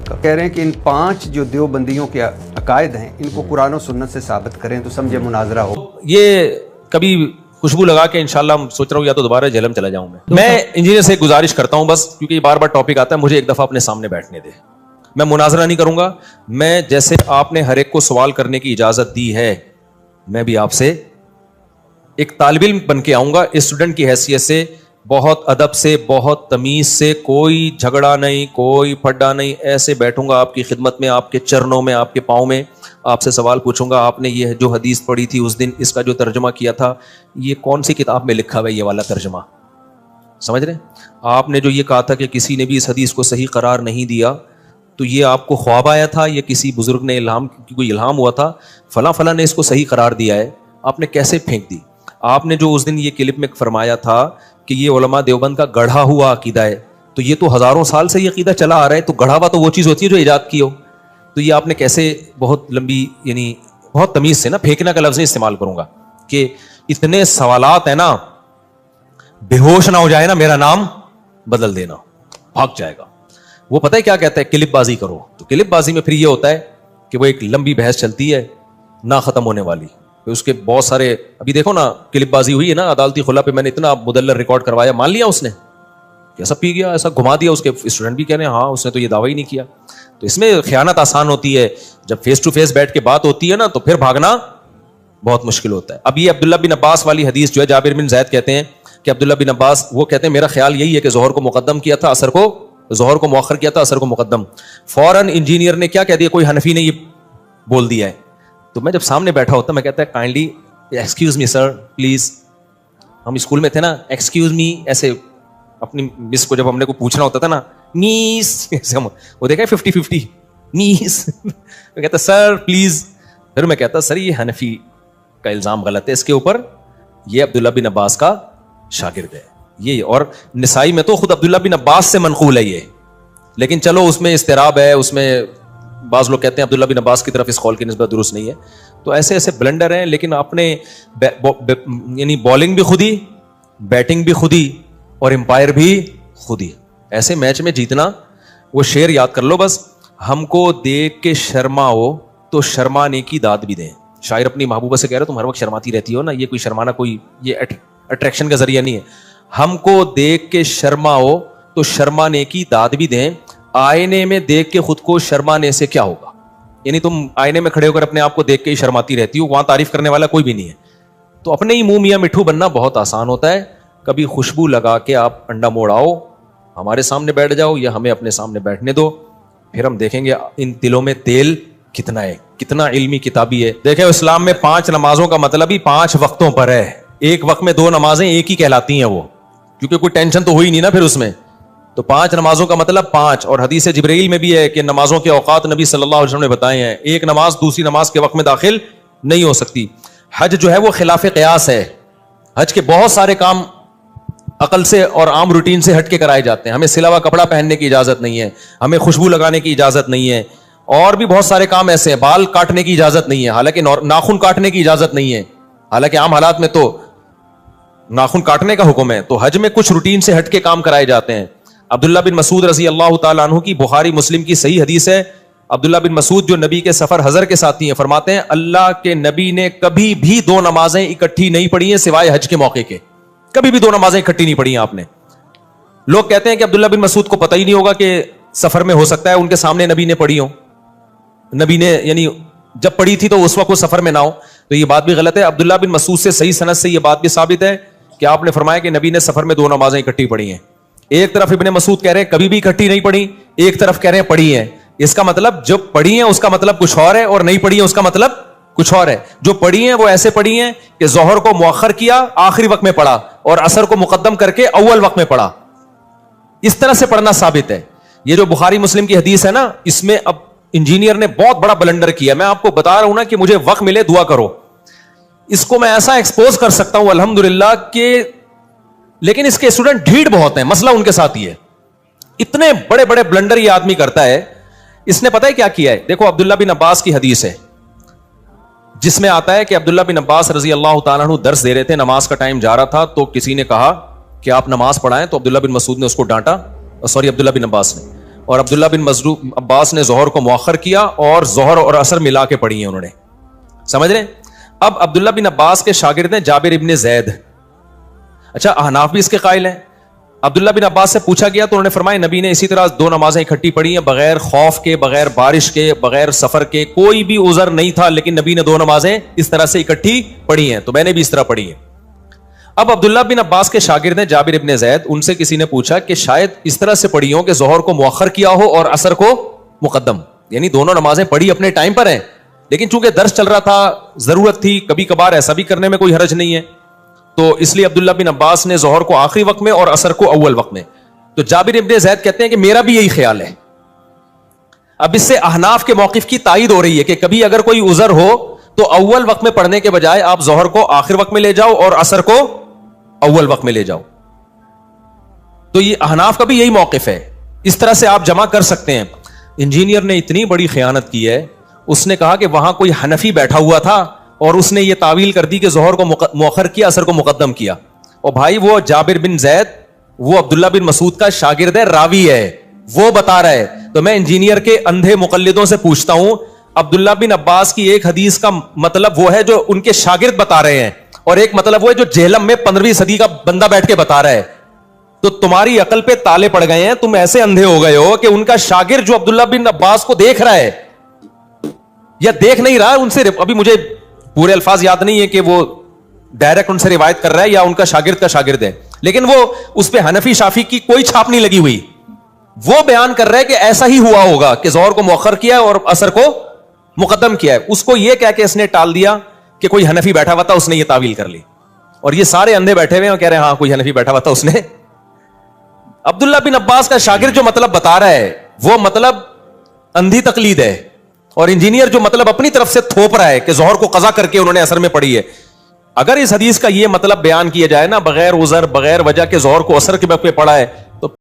کا. کہہ رہے ہیں کہ ان 5 جو دیوبندیوں کے عقائد ہیں ان کو قرآن و سنت سے ثابت کریں تو سمجھے مناظرہ ہو. یہ کبھی خوشبو لگا کے انشاءاللہ سوچ رہا ہوں یا تو دوبارہ جہلم چلا جاؤں. میں انجینئر سے گزارش کرتا ہوں بس، کیونکہ یہ بار بار ٹاپک آتا ہے، مجھے ایک دفعہ اپنے سامنے بیٹھنے دے. میں مناظرہ نہیں کروں گا. میں جیسے آپ نے ہر ایک کو سوال کرنے کی اجازت دی ہے، میں بھی آپ سے ایک طالب علم بن کے آؤں گا، اسٹوڈنٹ کی حیثیت سے، بہت ادب سے، بہت تمیز سے، کوئی جھگڑا نہیں، کوئی پھڈا نہیں، ایسے بیٹھوں گا آپ کی خدمت میں، آپ کے چرنوں میں، آپ کے پاؤں میں، آپ سے سوال پوچھوں گا. آپ نے یہ جو حدیث پڑھی تھی اس دن، اس کا جو ترجمہ کیا تھا، یہ کون سی کتاب میں لکھا ہوا ہے یہ والا ترجمہ؟ سمجھ رہے ہیں؟ آپ نے جو یہ کہا تھا کہ کسی نے بھی اس حدیث کو صحیح قرار نہیں دیا، تو یہ آپ کو خواب آیا تھا یا کسی بزرگ نے کوئی الہام ہوا تھا فلاں فلاں نے اس کو صحیح قرار دیا ہے، آپ نے کیسے پھینک دی؟ آپ نے جو اس دن یہ کلپ میں فرمایا تھا کہ یہ علماء دیوبند کا گڑھا ہوا عقیدہ ہے، تو یہ تو ہزاروں سال سے یہ عقیدہ چلا آ رہا ہے، تو گڑھا ہوا تو وہ چیز ہوتی ہے جو ایجاد کی ہو. تو یہ آپ نے کیسے بہت لمبی، یعنی بہت تمیز سے نا، پھینکنا کا لفظ نہیں استعمال کروں گا، کہ اتنے سوالات ہیں نا، بے ہوش نہ ہو جائے نا، میرا نام بدل دینا، بھاگ جائے گا. وہ پتہ ہے کیا کہتا ہے؟ کلپ بازی کرو. تو کلپ بازی میں پھر یہ ہوتا ہے کہ وہ ایک لمبی بحث چلتی ہے نہ ختم ہونے والی. اس کے بہت سارے، ابھی دیکھو نا کلپ بازی ہوئی ہے نا عدالتی خلا پہ، میں نے اتنا مدلل ریکارڈ کروایا، مان لیا اس نے کیسا پی گیا، ایسا گھما دیا. اس کے اسٹوڈنٹ بھی کہہ رہے ہیں ہاں اس نے تو یہ دعویٰ ہی نہیں کیا. تو اس میں خیانت آسان ہوتی ہے، جب فیس ٹو فیس بیٹھ کے بات ہوتی ہے نا تو پھر بھاگنا بہت مشکل ہوتا ہے. اب یہ عبداللہ بن عباس والی حدیث جو ہے، جابر بن زید کہتے ہیں کہ عبداللہ بن عباس وہ کہتے ہیں میرا خیال یہی ہے کہ ظہر کو مقدم کیا تھا، عصر کو، ظہر کو مؤخر کیا تھا، عصر کو مقدم. فوراً انجینئر نے کیا کہہ دیا، کوئی حنفی نے یہ بول دیا ہے. تو میں جب سامنے بیٹھا ہوتا میں کہتا ہے kindly excuse me sir please. ہم اسکول میں تھے نا، ایکسکیوز می ایسے اپنی مس کو جب ہم نے کو پوچھنا ہوتا تھا نا، میس ایسے ہم وہ دیکھا 50-50 میس. میں کہتا سر پلیز. پھر میں کہتا سر یہ حنفی کا الزام غلط ہے اس کے اوپر، یہ عبداللہ بن عباس کا شاگرد ہے یہ. اور نسائی میں تو خود عبداللہ بن عباس سے منقول ہے یہ، لیکن چلو اس میں اضطراب ہے، اس میں بعض لوگ کہتے ہیں عبداللہ بن عباس کی طرف اس قول کی نسبت درست نہیں ہے. تو ایسے ایسے بلنڈر ہیں، لیکن آپ نے یعنی بالنگ بھی خود ہی، بیٹنگ بھی خود ہی، اور امپائر بھی خود ہی. ایسے میچ میں جیتنا، وہ شعر یاد کر لو بس، ہم کو دیکھ کے شرماؤ تو شرمانے کی داد بھی دیں. شاعر اپنی محبوبہ سے کہہ رہے تم ہر وقت شرماتی رہتی ہو نا، یہ کوئی شرمانا کوئی یہ اٹریکشن کا ذریعہ نہیں ہے. ہم کو دیکھ کے شرماؤ تو شرمانے کی داد بھی دیں، آئینے میں دیکھ کے خود کو شرمانے سے کیا ہوگا. یعنی تم آئینے میں کھڑے ہو کر اپنے آپ کو دیکھ کے ہی شرماتی رہتی ہو، وہاں تعریف کرنے والا کوئی بھی نہیں ہے. تو اپنے ہی منہ میاں مٹھو بننا بہت آسان ہوتا ہے. کبھی خوشبو لگا کے آپ انڈا موڑ آؤ، ہمارے سامنے بیٹھ جاؤ یا ہمیں اپنے سامنے بیٹھنے دو، پھر ہم دیکھیں گے ان تلوں میں تیل کتنا ہے، کتنا علمی کتابی ہے. دیکھیں اسلام میں 5 نمازوں کا مطلب ہی 5 وقتوں پر ہے. ایک وقت میں 2 نمازیں ایک ہی کہلاتی ہیں وہ، کیونکہ کوئی ٹینشن تو ہوئی نہیں نا پھر اس میں. تو 5 نمازوں کا مطلب 5. اور حدیث جبرائیل میں بھی ہے کہ نمازوں کے اوقات نبی صلی اللہ علیہ وسلم نے بتائے ہیں، ایک نماز دوسری نماز کے وقت میں داخل نہیں ہو سکتی. حج جو ہے وہ خلاف قیاس ہے. حج کے بہت سارے کام عقل سے اور عام روٹین سے ہٹ کے کرائے جاتے ہیں. ہمیں سلا ہوا کپڑا پہننے کی اجازت نہیں ہے، ہمیں خوشبو لگانے کی اجازت نہیں ہے، اور بھی بہت سارے کام ایسے ہیں. بال کاٹنے کی اجازت نہیں ہے، حالانکہ ناخن کاٹنے کی اجازت نہیں ہے، حالانکہ عام حالات میں تو ناخن کاٹنے کا حکم ہے. تو حج میں کچھ روٹین سے ہٹ کے کام کرائے جاتے ہیں. عبداللہ بن مسعود رضی اللہ تعالیٰ عنہ کی بخاری مسلم کی صحیح حدیث ہے. عبداللہ بن مسعود جو نبی کے سفر حضر کے ساتھی ہیں، فرماتے ہیں اللہ کے نبی نے کبھی بھی 2 نمازیں اکٹھی نہیں پڑھی ہیں سوائے حج کے موقع کے. کبھی بھی 2 نمازیں اکٹھی نہیں پڑھی ہیں آپ نے. لوگ کہتے ہیں کہ عبداللہ بن مسعود کو پتہ ہی نہیں ہوگا کہ سفر میں ہو سکتا ہے ان کے سامنے نبی نے پڑھی ہو، نبی نے یعنی جب پڑھی تھی تو اس وقت وہ سفر میں نہ ہو. تو یہ بات بھی غلط ہے. عبداللہ بن مسعود سے صحیح سند سے یہ بات بھی ثابت ہے کہ آپ نے فرمایا کہ نبی نے سفر میں 2 نمازیں اکٹھی پڑھی ہیں. ایک طرف ابن مسعود کہہ رہے ہیں کبھی بھی اکٹھی نہیں پڑھی، ایک طرف کہہ رہے ہیں پڑھی ہیں. اس کا مطلب جو پڑھی ہیں اس کا مطلب کچھ اور ہے، اور نہیں پڑھی ہیں اس کا مطلب کچھ اور ہے. جو پڑھی ہیں وہ ایسے پڑھی ہیں کہ ظہر کو مؤخر کیا آخری وقت میں پڑھا، اور عصر کو مقدم کر کے اول وقت میں پڑھا. اس طرح سے پڑھنا ثابت ہے. یہ جو بخاری مسلم کی حدیث ہے نا، اس میں اب انجینئر نے بہت بڑا بلنڈر کیا. میں آپ کو بتا رہا ہوں نا کہ مجھے وقت ملے دعا کرو. اس کو میں ایسا ایکسپوز کر سکتا ہوں الحمدللہ کہ، لیکن اس کے اسٹوڈنٹ ڈھیڑ بہت ہیں. مسئلہ ان کے ساتھ ہی ہے، اتنے بڑے بڑے بلنڈر یہ آدمی کرتا ہے. اس نے پتہ ہے کیا کیا ہے؟ دیکھو عبداللہ بن عباس کی حدیث ہے جس میں آتا ہے کہ عبداللہ بن عباس رضی اللہ تعالیٰ عنہ درس دے رہے تھے، نماز کا ٹائم جا رہا تھا، تو کسی نے کہا کہ آپ نماز پڑھائیں. تو عبداللہ بن مسعود نے اس کو ڈانٹا، عبداللہ بن عباس نے، اور عبداللہ بن عباس نے ظہر کو مؤخر کیا اور ظہر اور عصر ملا کے پڑھی ہیں انہوں نے. سمجھ رہے ہیں؟ اب عبداللہ بن عباس کے شاگرد ہیں جابر ابن زید. اچھا احناف بھی اس کے قائل ہیں. عبداللہ بن عباس سے پوچھا گیا تو انہوں نے فرمایا نبی نے اسی طرح 2 نمازیں اکٹھی پڑھی ہیں بغیر خوف کے, بغیر بارش کے, بغیر سفر کے, کوئی بھی عذر نہیں تھا, لیکن نبی نے 2 نمازیں اس طرح سے اکٹھی پڑھی ہیں, تو میں نے بھی اس طرح پڑھی ہیں. اب عبداللہ بن عباس کے شاگرد ہیں جابر ابن زید, ان سے کسی نے پوچھا کہ شاید اس طرح سے پڑھی ہو کہ ظہر کو مؤخر کیا ہو اور عصر کو مقدم, یعنی دونوں نمازیں پڑھی اپنے ٹائم پر ہیں, لیکن چونکہ درس چل رہا تھا, ضرورت تھی, کبھی کبھار ایسا بھی کرنے میں کوئی حرج نہیں ہے, تو اس لیے عبداللہ بن عباس نے ظہر کو آخری وقت میں اور عصر کو اول وقت میں. تو جابر ابن زید کہتے ہیں کہ میرا بھی یہی خیال ہے. اب اس سے احناف کے موقف کی تائید ہو رہی ہے کہ کبھی اگر کوئی عذر ہو تو اول وقت میں پڑھنے کے بجائے آپ ظہر کو آخر وقت میں لے جاؤ اور عصر کو اول وقت میں لے جاؤ. تو یہ احناف کا بھی یہی موقف ہے, اس طرح سے آپ جمع کر سکتے ہیں. انجینئر نے اتنی بڑی خیانت کی ہے, اس نے کہا کہ وہاں کوئی حنفی بیٹھا ہوا تھا اور اس نے یہ تعویل کر دی کہ ظہر کو مؤخر کیا, عصر کو مقدم کیا. اور بھائی وہ جابر بن زید وہ عبداللہ بن مسعود کا شاگرد ہے, راوی ہے, وہ بتا رہا ہے. تو میں انجینئر کے اندھے مقلدوں سے پوچھتا ہوں, عبداللہ بن عباس کی ایک حدیث کا مطلب وہ ہے جو ان کے شاگرد بتا رہے ہیں, اور ایک مطلب وہ ہے جو جہلم میں 15ویں صدی کا بندہ بیٹھ کے بتا رہا ہے. تو تمہاری عقل پہ تالے پڑ گئے ہیں, تم ایسے اندھے ہو گئے ہو کہ ان کا شاگرد جو عبداللہ بن عباس کو دیکھ رہا ہے یا دیکھ نہیں رہا, ان سے ابھی مجھے پورے الفاظ یاد نہیں ہے کہ وہ ڈائریکٹ ان سے روایت کر رہا ہے یا ان کا شاگرد ہے, لیکن وہ اس پہ حنفی شافی کی کوئی چھاپ نہیں لگی ہوئی. وہ بیان کر رہا ہے کہ ایسا ہی ہوا ہوگا کہ ظہر کو مؤخر کیا اور عصر کو مقدم کیا ہے. اس کو یہ کہہ کے اس نے ٹال دیا کہ کوئی حنفی بیٹھا ہوا تھا, اس نے یہ تعویل کر لی, اور یہ سارے اندھے بیٹھے ہوئے ہیں اور کہہ رہے ہیں ہاں کوئی حنفی بیٹھا ہوا تھا, اس نے. عبداللہ بن عباس کا شاگرد جو مطلب بتا رہا ہے وہ مطلب اندھی تقلید ہے, اور انجینئر جو مطلب اپنی طرف سے تھوپ رہا ہے کہ ظہر کو قضا کر کے انہوں نے عصر میں پڑھی ہے. اگر اس حدیث کا یہ مطلب بیان کیا جائے نا, بغیر عذر بغیر وجہ کے ظہر کو عصر کے وقت پہ پڑھا ہے,